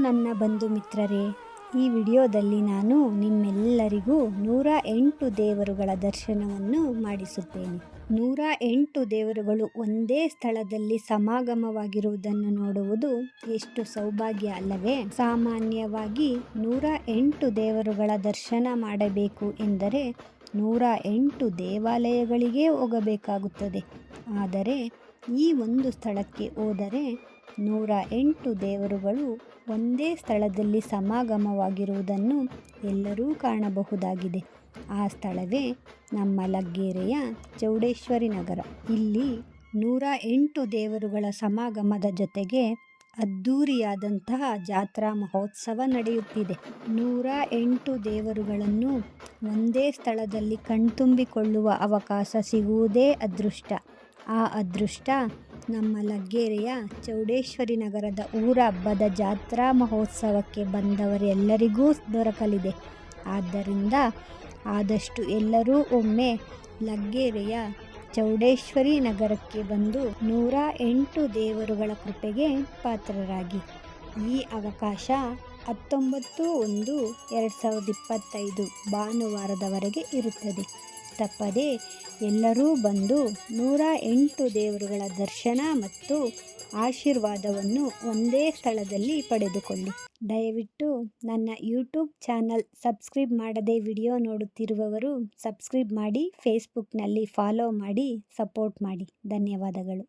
ನನ್ನ ಬಂಧು ಮಿತ್ರರೇ, ಈ ವಿಡಿಯೋದಲ್ಲಿ ನಾನು ನಿಮ್ಮೆಲ್ಲರಿಗೂ 108 ದೇವರುಗಳ ದರ್ಶನವನ್ನು ಮಾಡಿಸುತ್ತೇನೆ. 108 ದೇವರುಗಳು ಒಂದೇ ಸ್ಥಳದಲ್ಲಿ ಸಮಾಗಮವಾಗಿರುವುದನ್ನು ನೋಡುವುದು ಎಷ್ಟು ಸೌಭಾಗ್ಯ ಅಲ್ಲವೇ? ಸಾಮಾನ್ಯವಾಗಿ 108 ದೇವರುಗಳ ದರ್ಶನ ಮಾಡಬೇಕು ಎಂದರೆ 108 ದೇವಾಲಯಗಳಿಗೆ ಹೋಗಬೇಕಾಗುತ್ತದೆ. ಆದರೆ ಈ ಒಂದು ಸ್ಥಳಕ್ಕೆ ಹೋದರೆ 108 ದೇವರುಗಳು ಒಂದೇ ಸ್ಥಳದಲ್ಲಿ ಸಮಾಗಮವಾಗಿರುವುದನ್ನು ಎಲ್ಲರೂ ಕಾಣಬಹುದಾಗಿದೆ. ಆ ಸ್ಥಳವೇ ನಮ್ಮ ಲಗ್ಗೆರೆಯ ಚೌಡೇಶ್ವರಿ ನಗರ. ಇಲ್ಲಿ 108 ದೇವರುಗಳ ಸಮಾಗಮದ ಜೊತೆಗೆ ಅದ್ಧೂರಿಯಾದಂತಹ ಜಾತ್ರಾ ಮಹೋತ್ಸವ ನಡೆಯುತ್ತಿದೆ. 108 ದೇವರುಗಳನ್ನು ಒಂದೇ ಸ್ಥಳದಲ್ಲಿ ಕಣ್ತುಂಬಿಕೊಳ್ಳುವ ಅವಕಾಶ ಸಿಗುವುದೇ ಅದೃಷ್ಟ. ಆ ಅದೃಷ್ಟ ನಮ್ಮ ಲಗ್ಗೆರೆಯ ಚೌಡೇಶ್ವರಿ ನಗರದ ಊರ ಹಬ್ಬದ ಜಾತ್ರಾ ಮಹೋತ್ಸವಕ್ಕೆ ಬಂದವರೆಲ್ಲರಿಗೂ ದೊರಕಲಿದೆ. ಆದ್ದರಿಂದ ಆದಷ್ಟು ಎಲ್ಲರೂ ಒಮ್ಮೆ ಲಗ್ಗೆರೆಯ ಚೌಡೇಶ್ವರಿ ನಗರಕ್ಕೆ ಬಂದು 108 ದೇವರುಗಳ ಕೃಪೆಗೆ ಪಾತ್ರರಾಗಿ. ಈ ಅವಕಾಶ 19/1/2025 ಭಾನುವಾರದವರೆಗೆ ಇರುತ್ತದೆ. ತಪ್ಪದೆ ಎಲ್ಲರೂ ಬಂದು 108 ದೇವರುಗಳ ದರ್ಶನ ಮತ್ತು ಆಶೀರ್ವಾದವನ್ನು ಒಂದೇ ಸ್ಥಳದಲ್ಲಿ ಪಡೆದುಕೊಳ್ಳಿ. ದಯವಿಟ್ಟು ನನ್ನ ಯೂಟ್ಯೂಬ್ ಚಾನಲ್ ಸಬ್ಸ್ಕ್ರೈಬ್ ಮಾಡದೆ ವಿಡಿಯೋ ನೋಡುತ್ತಿರುವವರು ಸಬ್ಸ್ಕ್ರೈಬ್ ಮಾಡಿ, ಫೇಸ್ಬುಕ್ನಲ್ಲಿ ಫಾಲೋ ಮಾಡಿ, ಸಪೋರ್ಟ್ ಮಾಡಿ. ಧನ್ಯವಾದಗಳು.